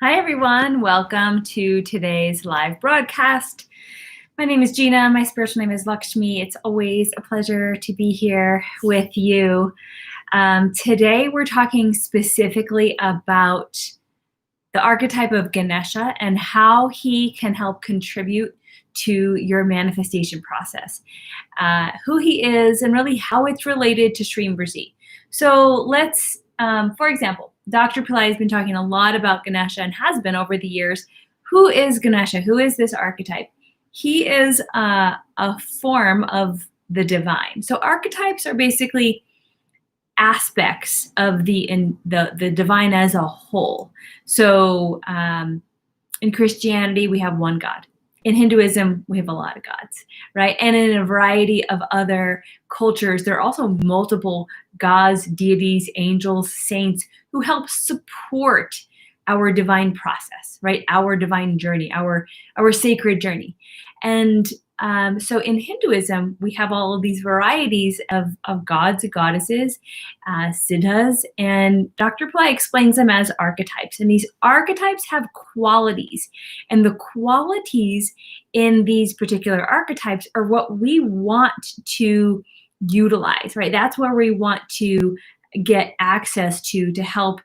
Hi, everyone. Welcome to today's live broadcast. My name is Gina. My spiritual name is Lakshmi. It's always a pleasure to be here with you. Today, we're talking specifically about the archetype of Ganesha and how he can help contribute to your manifestation process, who he is, and really how it's related to Shreem Brzee. So let's, for example, Dr. Pillai has been talking a lot about Ganesha and has been over the years. Who is Ganesha? Who is this archetype? He is a form of the divine. So archetypes are basically aspects of the divine as a whole. So in Christianity, we have one God. In Hinduism, we have a lot of gods, right? And in a variety of other cultures, there are also multiple gods, deities, angels, saints who help support our divine process, right? Our divine journey, our sacred journey. And so in Hinduism, we have all of these varieties of gods and goddesses, siddhas, and Dr. Pillai explains them as archetypes. And these archetypes have qualities. And the qualities in these particular archetypes are what we want to utilize, right? That's where we want to get access to help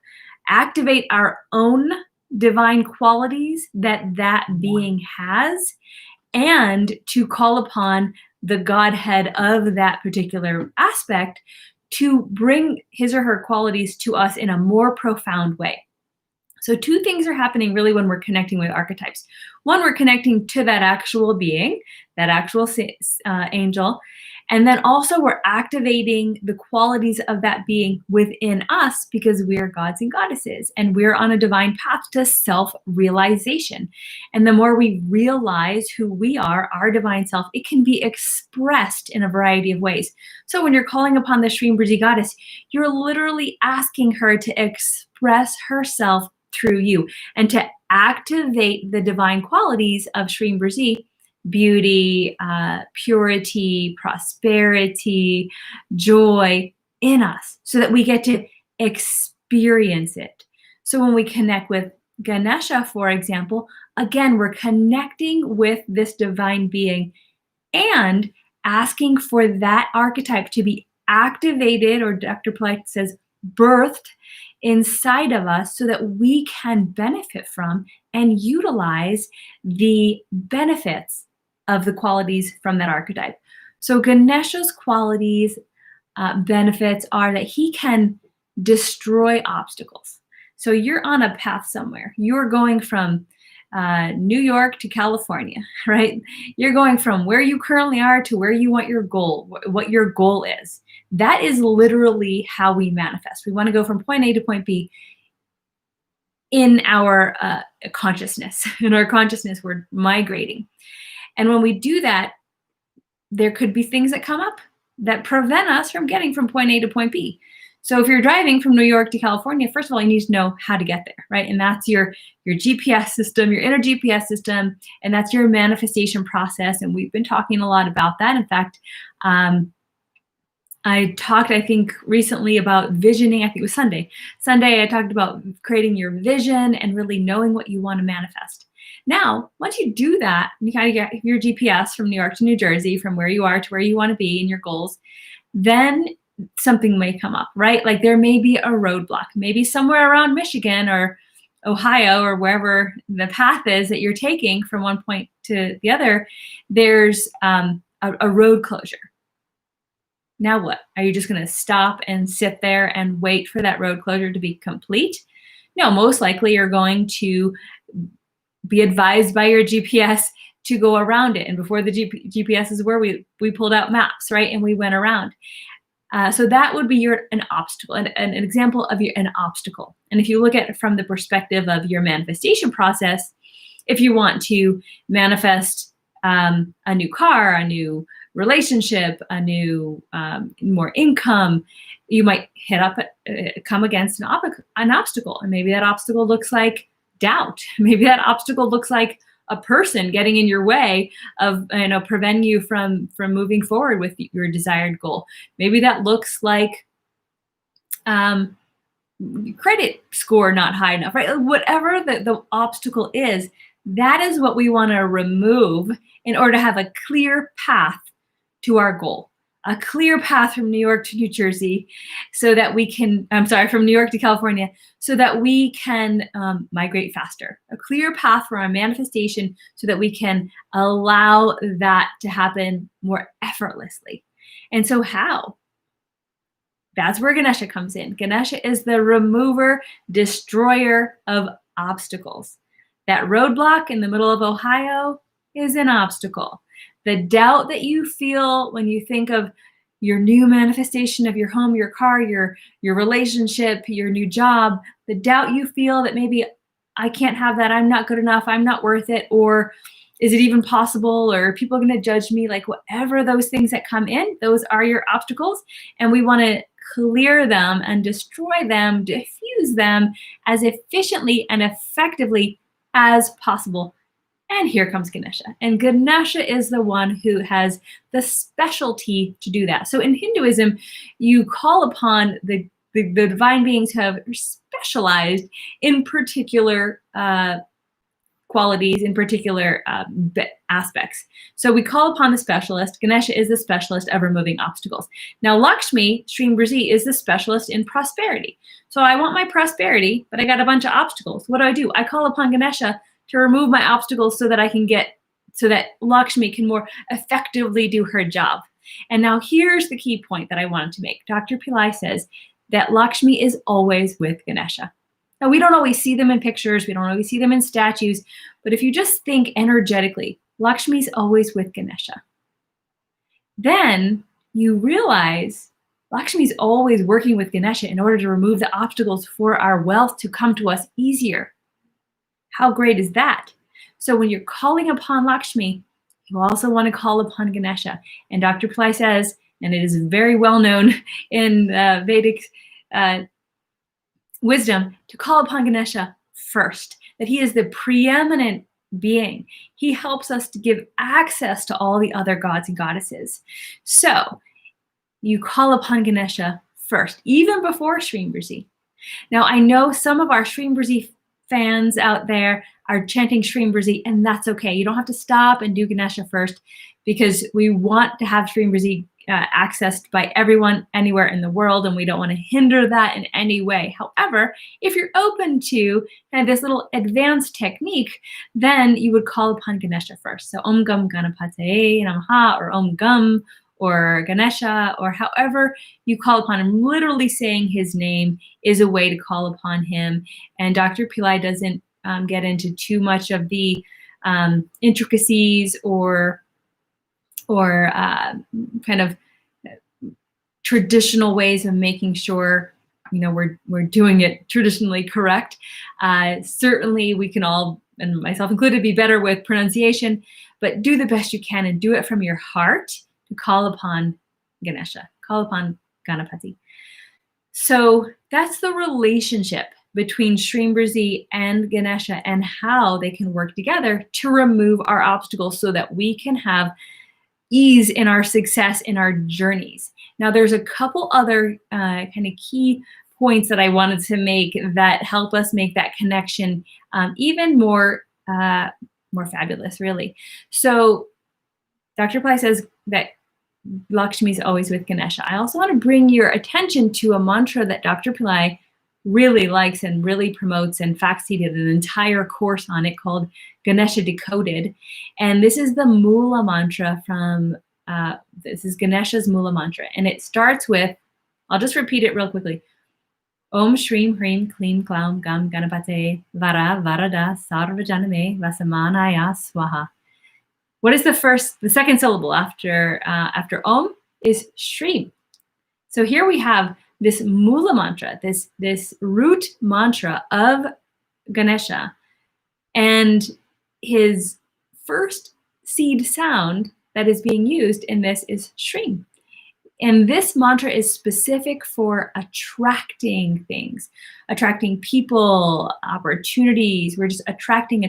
activate our own divine qualities that being has, and to call upon the Godhead of that particular aspect to bring his or her qualities to us in a more profound way. So two things are happening really when we're connecting with archetypes. One, we're connecting to that actual being, that actual angel, and then also we're activating the qualities of that being within us because we are gods and goddesses and we're on a divine path to self-realization. And the more we realize who we are, our divine self, it can be expressed in a variety of ways. So when you're calling upon the Shreem Brzee goddess, you're literally asking her to express herself through you and to activate the divine qualities of Shreem Brzee: beauty, purity, prosperity, joy in us so that we get to experience it. So when we connect with Ganesha, for example, again, we're connecting with this divine being and asking for that archetype to be activated, or Dr. Pillai says birthed, inside of us so that we can benefit from and utilize the benefits of the qualities from that archetype. So Ganesha's qualities, benefits are that he can destroy obstacles. So you're on a path somewhere. You're going from New York to California, right? You're going from where you currently are to where you want your goal, what your goal is. That is literally how we manifest. We want to go from point A to point B in our consciousness. In our consciousness, we're migrating. And when we do that, there could be things that come up that prevent us from getting from point A to point B. So if you're driving from New York to California, first of all, you need to know how to get there, right? And that's your GPS system, your inner GPS system, and that's your manifestation process. And we've been talking a lot about that. In fact, I talked, I think, recently about visioning. I think it was Sunday. Sunday, I talked about creating your vision and really knowing what you want to manifest. Now, once you do that, you kind of get your GPS from New York to New Jersey, from where you are to where you want to be in your goals, then something may come up, right? Like there may be a roadblock, maybe somewhere around Michigan or Ohio or wherever the path is that you're taking from one point to the other, there's a road closure. Now what? Are you just going to stop and sit there and wait for that road closure to be complete? No, most likely you're going to be advised by your GPS to go around it. And before the GPS is where we pulled out maps, right? And we went around. So that would be an obstacle, an example of an obstacle. And if you look at it from the perspective of your manifestation process, if you want to manifest a new car, a new relationship, a new more income, you might come against an obstacle. And maybe that obstacle looks like doubt. Maybe that obstacle looks like a person getting in your way of, preventing you from moving forward with your desired goal. Maybe that looks like credit score not high enough, right? Whatever the obstacle is, that is what we want to remove in order to have a clear path to our goal. A clear path from New York to New Jersey so that we can, from New York to California, so that we can migrate faster. A clear path for our manifestation so that we can allow that to happen more effortlessly. And so how? That's where Ganesha comes in. Ganesha is the remover, destroyer of obstacles. That roadblock in the middle of Ohio is an obstacle. The doubt that you feel when you think of your new manifestation of your home, your car, your relationship, your new job, the doubt you feel that maybe I can't have that, I'm not good enough, I'm not worth it, or is it even possible, or are people going to judge me? Like whatever those things that come in, those are your obstacles, and we want to clear them and destroy them, diffuse them as efficiently and effectively as possible. And here comes Ganesha. And Ganesha is the one who has the specialty to do that. So in Hinduism, you call upon the divine beings who have specialized in particular qualities, in particular aspects. So we call upon the specialist. Ganesha is the specialist of removing obstacles. Now Lakshmi, Shreem Brzee, is the specialist in prosperity. So I want my prosperity, but I got a bunch of obstacles. What do? I call upon Ganesha to remove my obstacles so that Lakshmi can more effectively do her job. And now here's the key point that I wanted to make. Dr. Pillai says that Lakshmi is always with Ganesha. Now, we don't always see them in pictures, we don't always see them in statues, but if you just think energetically, Lakshmi's always with Ganesha. Then you realize Lakshmi's always working with Ganesha in order to remove the obstacles for our wealth to come to us easier. How great is that? So when you're calling upon Lakshmi, you also want to call upon Ganesha. And Dr. Pillai says, and it is very well known in Vedic wisdom, to call upon Ganesha first, that he is the preeminent being. He helps us to give access to all the other gods and goddesses. So you call upon Ganesha first, even before Shreem Brzee. Now I know some of our Shreem Brzee fans out there are chanting Shreem Brzee, and that's okay. You don't have to stop and do Ganesha first, because we want to have Shreem Brzee accessed by everyone anywhere in the world, and we don't want to hinder that in any way. However, if you're open to kind of this little advanced technique, then you would call upon Ganesha first. So Om Gam Ganapataye Namaha, or Om Gam, or Ganesha, or however you call upon him. Literally saying his name is a way to call upon him. And Dr. Pillai doesn't get into too much of the intricacies or kind of traditional ways of making sure, you know, we're doing it traditionally correct. Certainly we can all, and myself included, be better with pronunciation, but do the best you can and do it from your heart to call upon Ganesha, call upon Ganapati. So that's the relationship between Shreem Brzee and Ganesha, and how they can work together to remove our obstacles so that we can have ease in our success in our journeys. Now, there's a couple other kind of key points that I wanted to make that help us make that connection even more fabulous, really. So Dr. Pillai says that Lakshmi is always with Ganesha. I also want to bring your attention to a mantra that Dr. Pillai really likes and really promotes. In fact, he did an entire course on it called Ganesha Decoded. And this is the Mula mantra from, this is Ganesha's Mula mantra. And it starts with, I'll just repeat it real quickly. Om Shreem Hreem Kleem Klaum Gam Ganapate Vara Varada Sarvajaname Vasamanaya Swaha. What is the second syllable after Om is Shreem. So here we have this Mula mantra, this root mantra of Ganesha, and his first seed sound that is being used in this is Shreem. And this mantra is specific for attracting things, attracting people, opportunities. We're just attracting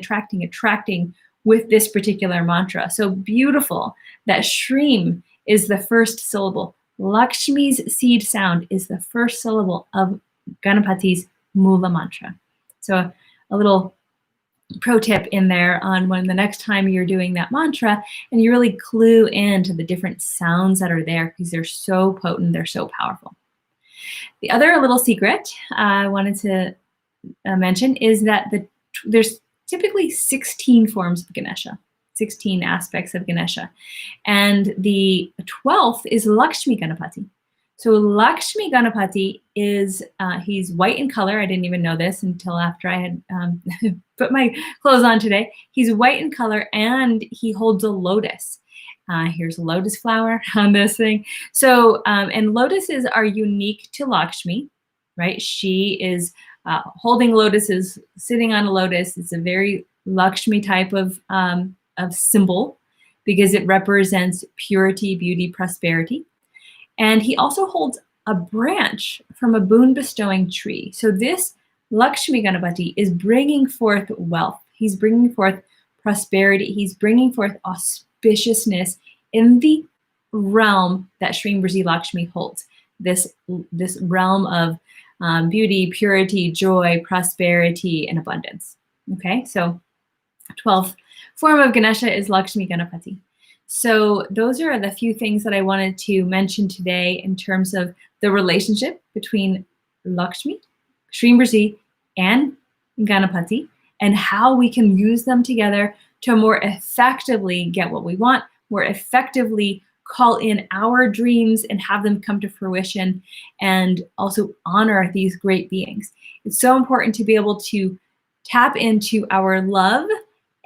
with this particular mantra. So beautiful that Shreem is the first syllable. Lakshmi's seed sound is the first syllable of Ganapati's Mula mantra. So a little pro tip in there on when the next time you're doing that mantra and you really clue into the different sounds that are there because they're so potent, they're so powerful. The other little secret I wanted to mention is that there's typically 16 forms of Ganesha, 16 aspects of Ganesha. And the 12th is Lakshmi Ganapati. So Lakshmi Ganapati is, he's white in color. I didn't even know this until after I had put my clothes on today. He's white in color and he holds a lotus. Here's a lotus flower on this thing. So, and lotuses are unique to Lakshmi, right? She is holding lotuses, sitting on a lotus. It's a very Lakshmi type of symbol because it represents purity, beauty, prosperity. And he also holds a branch from a boon-bestowing tree. So this Lakshmi Ganapati is bringing forth wealth. He's bringing forth prosperity. He's bringing forth auspiciousness in the realm that Shreem Brzee Lakshmi holds. This realm of beauty, purity, joy, prosperity, and abundance. Okay, so 12th form of Ganesha is Lakshmi Ganapati. So those are the few things that I wanted to mention today in terms of the relationship between Lakshmi, Shreem Brzee, and Ganapati, and how we can use them together to more effectively get what we want, more effectively call in our dreams and have them come to fruition, and also honor these great beings. It's so important to be able to tap into our love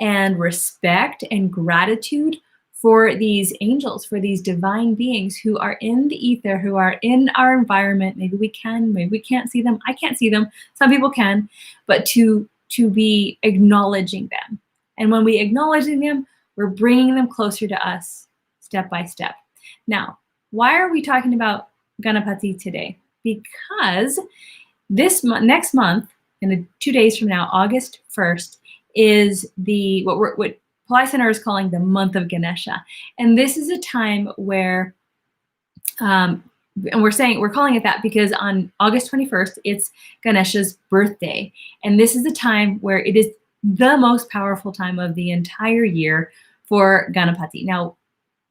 and respect and gratitude for these angels, for these divine beings who are in the ether, who are in our environment. Maybe we can, maybe we can't see them. I can't see them. Some people can, but to be acknowledging them. And when we acknowledge them, we're bringing them closer to us step by step. Now, why are we talking about Ganapati today? Because next month, in 2 days from now, August 1st, is what Pillai Center is calling the month of Ganesha. And this is a time where, and we're calling it that because on August 21st, it's Ganesha's birthday. And this is a time where it is the most powerful time of the entire year for Ganapati. Now,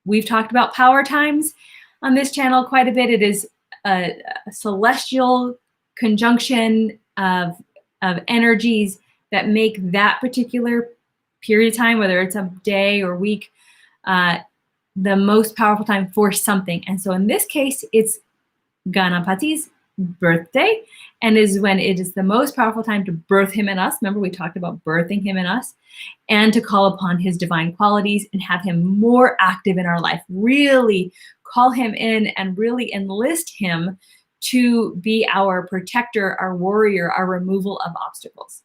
we've talked about power times on this channel quite a bit. It is a celestial conjunction of energies that make that particular period of time, whether it's a day or week, the most powerful time for something. And so in this case, it's Ganapati's birthday, and is when it is the most powerful time to birth him in us. Remember, we talked about birthing him in us, and to call upon his divine qualities and have him more active in our life. Really call him in and really enlist him to be our protector, our warrior, our removal of obstacles.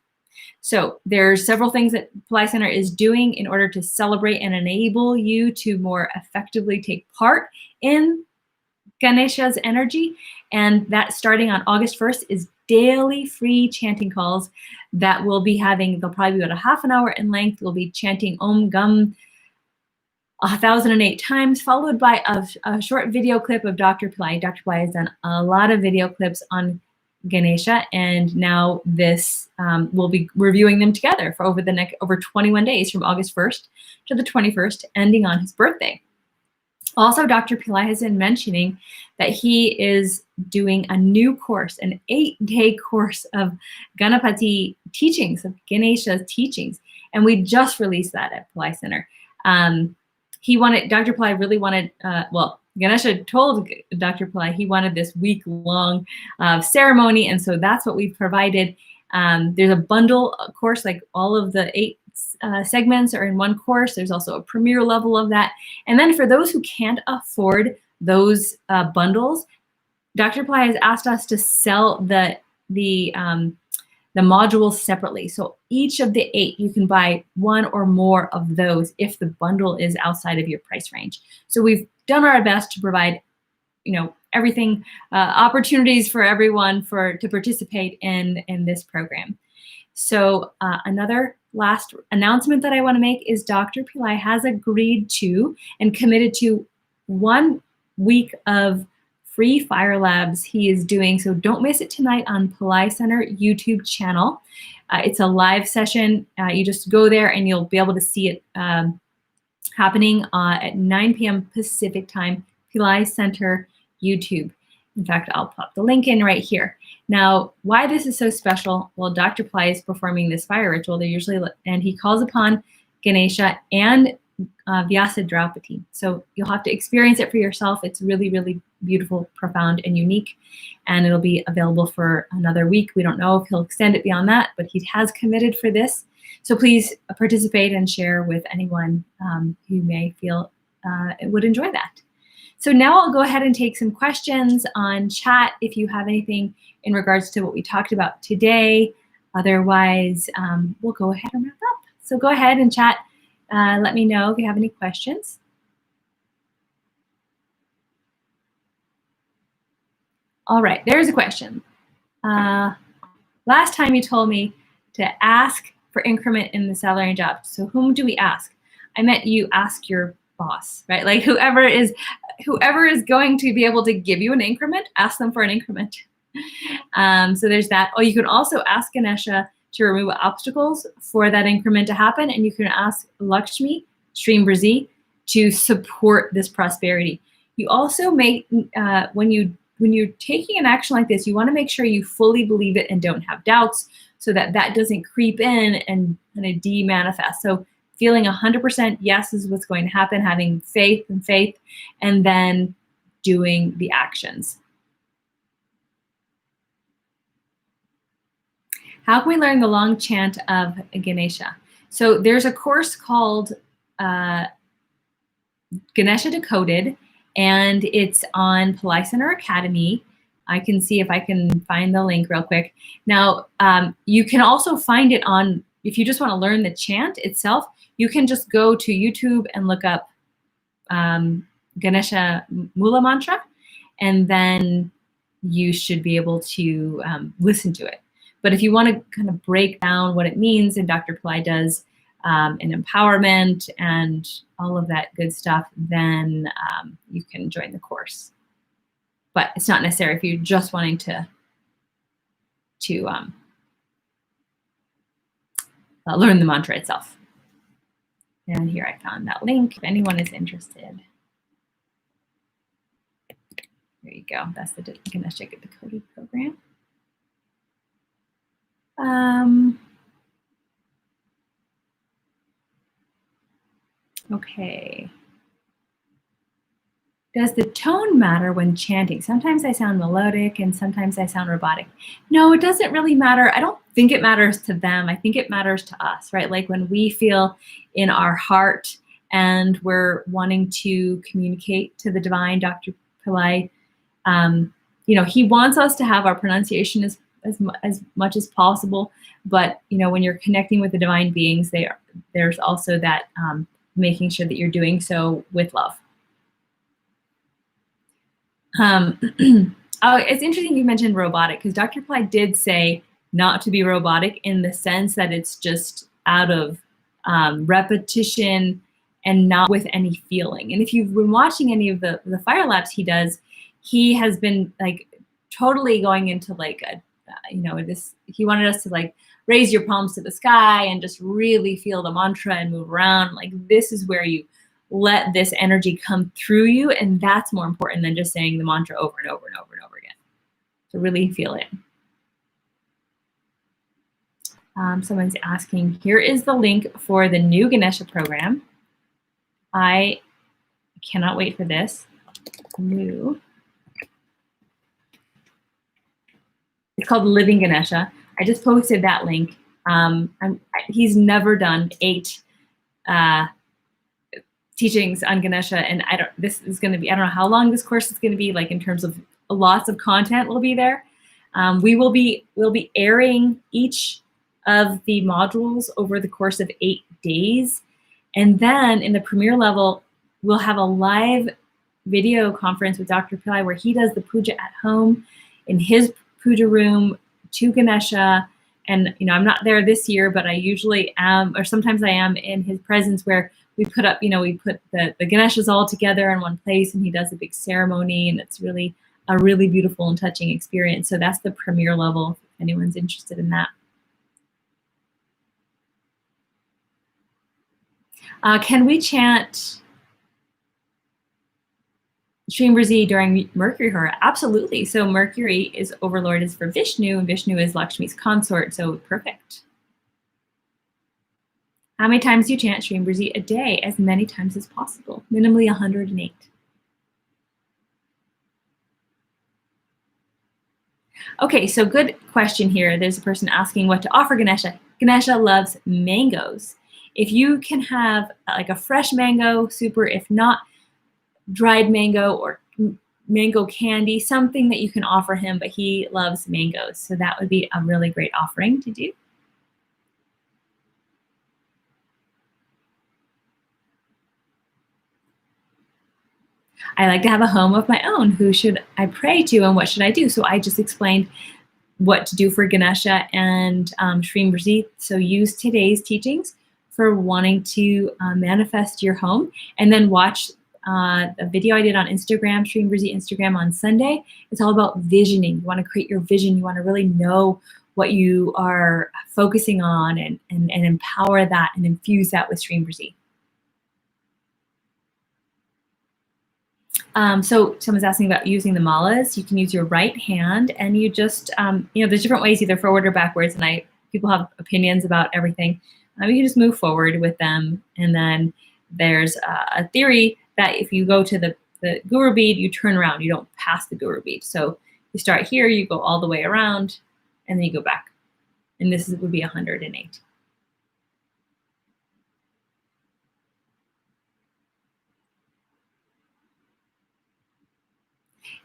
So there's several things that Pillai Center is doing in order to celebrate and enable you to more effectively take part in Ganesha's energy. And that starting on August 1st is daily free chanting calls that we'll be having. They'll probably be about a half an hour in length. We'll be chanting Om Gum 1008 times, followed by a short video clip of Dr. Pillai. Dr. Pillai has done a lot of video clips on Ganesha, and now this we'll be reviewing them together for over 21 days from August 1st to the 21st, ending on his birthday. Also, Dr. Pillai has been mentioning that he is doing a new course, an 8-day course of Ganapati teachings, of Ganesha's teachings, and we just released that at Pillai Center. Dr. Pillai really wanted, Ganesha told Dr. Pillai he wanted this week-long ceremony, and so that's what we've provided. There's a bundle course, like all of the 8 segments are in one course. There's also a premier level of that. And then for those who can't afford those bundles, Dr. Pillai has asked us to sell the modules separately. So each of the 8, you can buy 1 or more of those if the bundle is outside of your price range. So we've done our best to provide, everything, opportunities for everyone to participate in this program. So another last announcement that I want to make is Dr. Pillai has agreed to and committed to 1 week of free fire labs he is doing. So don't miss it tonight on Pillai Center YouTube channel. It's a live session. You just go there and you'll be able to see it happening at 9 p.m. Pacific time, Pillai Center YouTube. In fact, I'll pop the link in right here. Now, why this is so special? Well, Dr. Pillai is performing this fire ritual. And he calls upon Ganesha and Vyasa Draupadi. So you'll have to experience it for yourself. It's really, really beautiful, profound, and unique. And it'll be available for another week. We don't know if he'll extend it beyond that, but he has committed for this. So please participate and share with anyone who may feel would enjoy that. So now I'll go ahead and take some questions on chat if you have anything in regards to what we talked about today. Otherwise, we'll go ahead and wrap up. So go ahead and chat. Let me know if you have any questions. All right, there's a question. Last time you told me to ask for increment in the salary and job. So whom do we ask? I meant you ask your boss, right? Like whoever is going to be able to give you an increment, ask them for an increment. So there's that. Oh, you can also ask Ganesha to remove obstacles for that increment to happen, and you can ask Lakshmi, Shreem Brzee, to support this prosperity. You also make when you're taking an action like this, you want to make sure you fully believe it and don't have doubts, so that that doesn't creep in and kind of de-manifest. So feeling 100% yes is what's going to happen, having faith, and then doing the actions. How can we learn the long chant of Ganesha? So there's a course called Ganesha Decoded, and it's on Pillai Center Academy. I can see if I can find the link real quick. Now, you can also find it on, if you just want to learn the chant itself, you can just go to YouTube and look up Ganesha Mula Mantra, and then you should be able to listen to it. But if you want to kind of break down what it means, and Dr. Pillai does an empowerment and all of that good stuff, then you can join the course. But it's not necessary if you're just wanting to learn the mantra itself. And here I found that link if anyone is interested. There you go. That's the Ganesha Decoded program. Okay. Does the tone matter when chanting? Sometimes I sound melodic and sometimes I sound robotic. No, it doesn't really matter. I don't think it matters to them. I think it matters to us, right? Like when we feel in our heart and we're wanting to communicate to the divine, Dr. Pillai, he wants us to have our pronunciation as much as possible. But, when you're connecting with the divine beings, there's also that making sure that you're doing so with love. It's interesting you mentioned robotic, because Dr. Pillai did say not to be robotic in the sense that it's just out of repetition and not with any feeling. And if you've been watching any of the fire labs he does, he has been like totally going into like a, he wanted us to like raise your palms to the sky and just really feel the mantra and move around. Like this is where you let this energy come through you, and that's more important than just saying the mantra over and over and over and over again. So really feel it. Someone's asking, here is the link for the new Ganesha program. I cannot wait for this. New. It's called Living Ganesha. I just posted that link. He's never done 8 teachings on Ganesha, and this is going to be, I don't know how long this course is going to be, like in terms of lots of content will be there. We'll be airing each of the modules over the course of 8 days, and then in the premier level, we'll have a live video conference with Dr. Pillai where he does the puja at home in his puja room to Ganesha. And I'm not there this year, but I usually am, or sometimes I am in his presence, where we put up, we put the Ganeshas all together in one place, and he does a big ceremony, and it's really a really beautiful and touching experience. So that's the premier level, if anyone's interested in that. Can we chant Shreem Brzee during Mercury Hora? Absolutely. So Mercury is overlord is for Vishnu, and Vishnu is Lakshmi's consort, so perfect. How many times do you chant Shreem Brzee a day? As many times as possible, minimally 108. Okay, so good question here. There's a person asking what to offer Ganesha. Ganesha loves mangoes. If you can have like a fresh mango, super. If not, dried mango or mango candy, something that you can offer him, but he loves mangoes. So that would be a really great offering to do. I like to have a home of my own. Who should I pray to and what should I do? So I just explained what to do for Ganesha and Shreem Brzee. So use today's teachings for wanting to manifest your home, and then watch a video I did on Instagram, Shreem Brzee Instagram on Sunday. It's all about visioning. You want to create your vision. You want to really know what you are focusing on and empower that and infuse that with Shreem Brzee. So someone's asking about using the malas. You can use your right hand, and you just, there's different ways, either forward or backwards, and people have opinions about everything. You can just move forward with them, and then there's a theory that if you go to the guru bead, you turn around, you don't pass the guru bead. So you start here, you go all the way around, and then you go back. And this would be 108.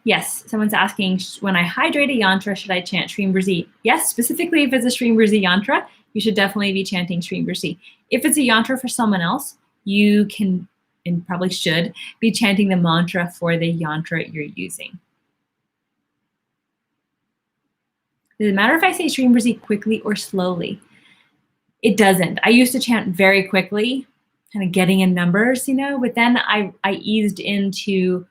Yes, someone's asking, when I hydrate a yantra, should I chant Shreem Brzee? Yes, specifically if it's a Shreem Brzee yantra, you should definitely be chanting Shreem Brzee. If it's a yantra for someone else, you can, and probably should, be chanting the mantra for the yantra you're using. Does it matter if I say Shreem Brzee quickly or slowly? It doesn't. I used to chant very quickly, kind of getting in numbers, but then I eased into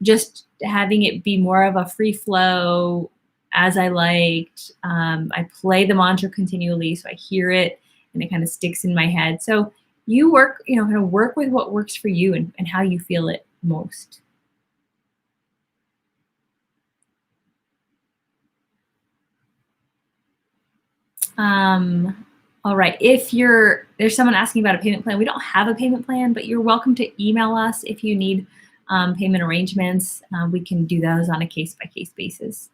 just having it be more of a free flow as I liked. I play the mantra continually, so I hear it and it kind of sticks in my head. So you work, kind of work with what works for you and how you feel it most. All right, if there's someone asking about a payment plan. We don't have a payment plan, but you're welcome to email us if you need payment arrangements. We can do those on a case-by-case basis.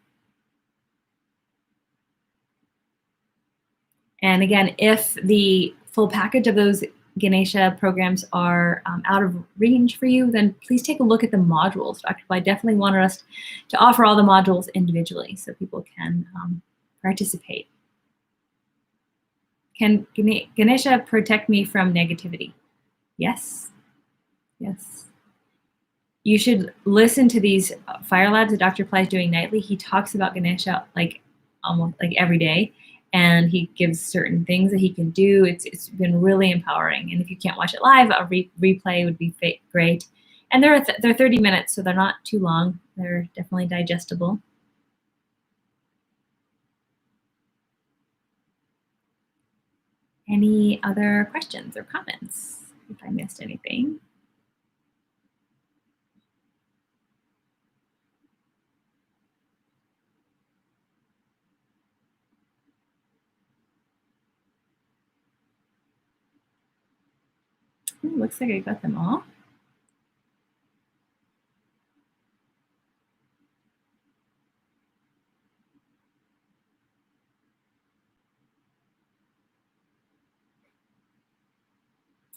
And again, if the full package of those Ganesha programs are out of range for you, then please take a look at the modules. Dr. Bly definitely wanted us to offer all the modules individually so people can participate. Can Ganesha protect me from negativity? Yes. Yes. You should listen to these fire labs that Dr. Ply is doing nightly. He talks about Ganesha almost every day, and he gives certain things that he can do. It's been really empowering. And if you can't watch it live, a replay would be great. And they're 30 minutes, so they're not too long. They're definitely digestible. Any other questions or comments if I missed anything? Looks like I got them all.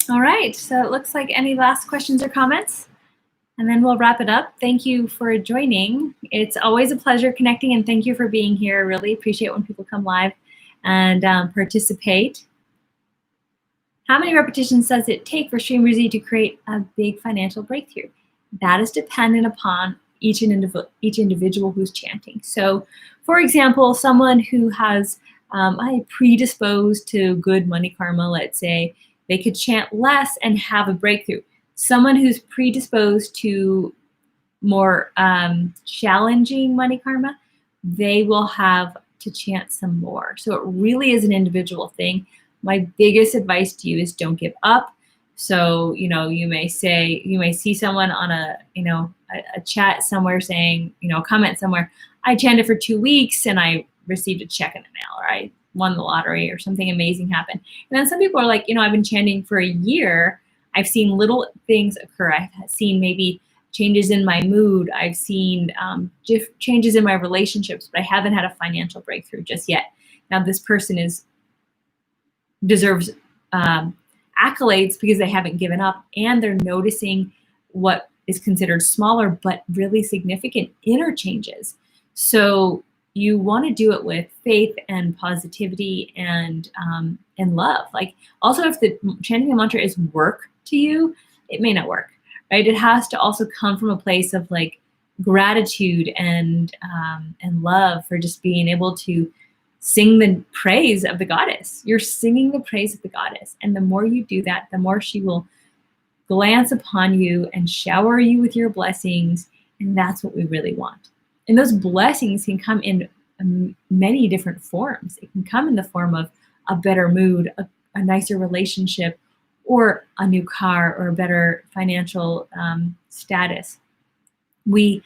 All right, so it looks like any last questions or comments? And then we'll wrap it up. Thank you for joining. It's always a pleasure connecting, and thank you for being here. I really appreciate when people come live and participate. How many repetitions does it take for Shreem Brzee to create a big financial breakthrough? That is dependent upon each individual who's chanting. So, for example, someone who has predisposed to good money karma, let's say, they could chant less and have a breakthrough. Someone who's predisposed to more challenging money karma, they will have to chant some more. So it really is an individual thing. My biggest advice to you is don't give up. So, you know, you may see someone on a chat somewhere saying, comment somewhere, I chanted for 2 weeks and I received a check in the mail, or I won the lottery or something amazing happened. And then some people are like, I've been chanting for a year. I've seen little things occur. I've seen maybe changes in my mood. I've seen changes in my relationships, but I haven't had a financial breakthrough just yet. Now this person deserves accolades because they haven't given up, and they're noticing what is considered smaller but really significant inner changes. So you want to do it with faith and positivity and love. Like, also, if the chanting the mantra is work to you, it may not work, right? It has to also come from a place of like gratitude and love for just being able to sing the praise of the goddess. You're singing the praise of the goddess. And the more you do that, the more she will glance upon you and shower you with your blessings. And that's what we really want. And those blessings can come in many different forms. It can come in the form of a better mood, a nicer relationship, or a new car, or a better financial status. We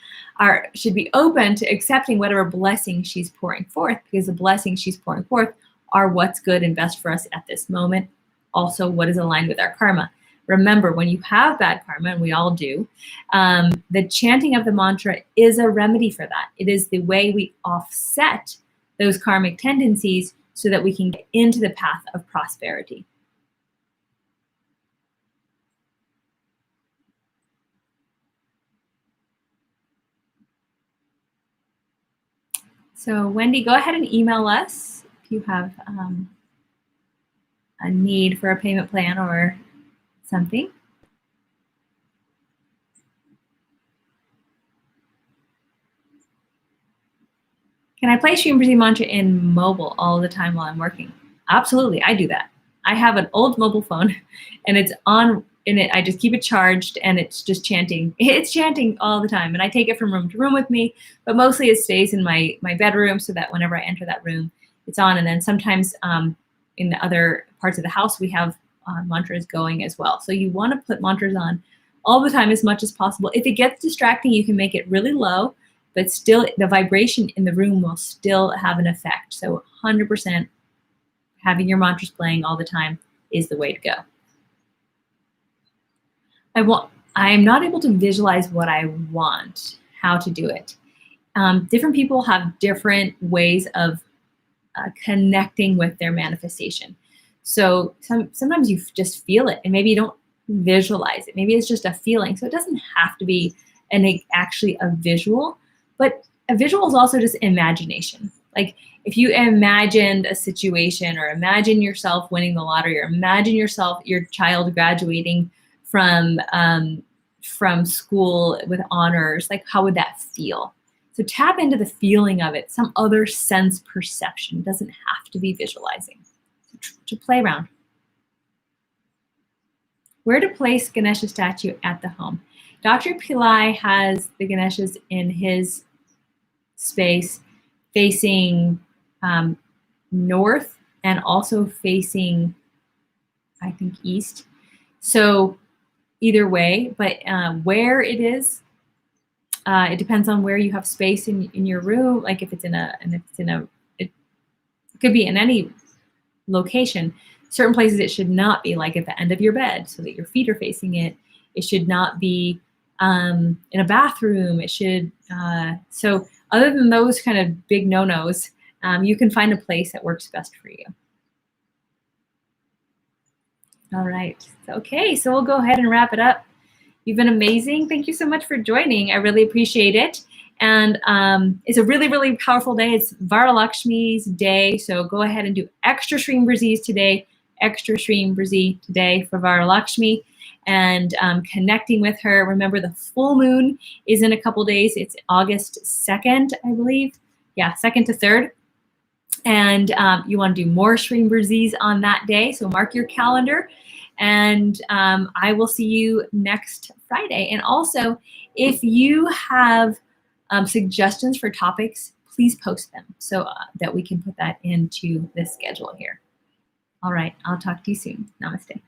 should be open to accepting whatever blessing she's pouring forth, because the blessings she's pouring forth are what's good and best for us at this moment. Also, what is aligned with our karma. Remember, when you have bad karma, and we all do, the chanting of the mantra is a remedy for that. It is the way we offset those karmic tendencies so that we can get into the path of prosperity. So Wendy, go ahead and email us if you have a need for a payment plan or something. Can I play Shreem Brzee mantra in mobile all the time while I'm working? Absolutely, I do that. I have an old mobile phone, and it's on in it. I just keep it charged, and it's just chanting. It's chanting all the time, and I take it from room to room with me. But mostly, it stays in my bedroom, so that whenever I enter that room, it's on. And then sometimes in the other parts of the house, we have mantras going as well. So you want to put mantras on all the time as much as possible. If it gets distracting, you can make it really low, but still the vibration in the room will still have an effect. So 100% having your mantras playing all the time is the way to go. I am not able to visualize what I want, how to do it. Different people have different ways of connecting with their manifestation. So sometimes you just feel it, and maybe you don't visualize it. Maybe it's just a feeling. So it doesn't have to be actually a visual, but a visual is also just imagination. Like if you imagined a situation, or imagine yourself winning the lottery, or imagine your child graduating from school with honors, like how would that feel? So tap into the feeling of it, some other sense perception. It doesn't have to be visualizing. So to play around. Where to place Ganesha statue at the home? Dr. Pillai has the Ganeshas in his space facing north, and also facing, I think, east. So either way, but where it is, it depends on where you have space in your room. Like if it's it could be in any location. Certain places it should not be, like at the end of your bed, so that your feet are facing it. It should not be in a bathroom. It should, so other than those kind of big no-nos, you can find a place that works best for you. All right, okay, so we'll go ahead and wrap it up. You've been amazing. Thank you so much for joining. I really appreciate it. And it's a really, really powerful day. It's Lakshmi's day, so go ahead and do extra Shreem Brzees today, extra Shreem Brzee today for Lakshmi, and connecting with her. Remember, the full moon is in a couple days. It's August 2nd, I believe. Yeah, 2nd to 3rd. And you want to do more Shreem Brzees on that day, so mark your calendar. And I will see you next Friday. And also, if you have suggestions for topics, please post them so that we can put that into the schedule here. All right, I'll talk to you soon. Namaste.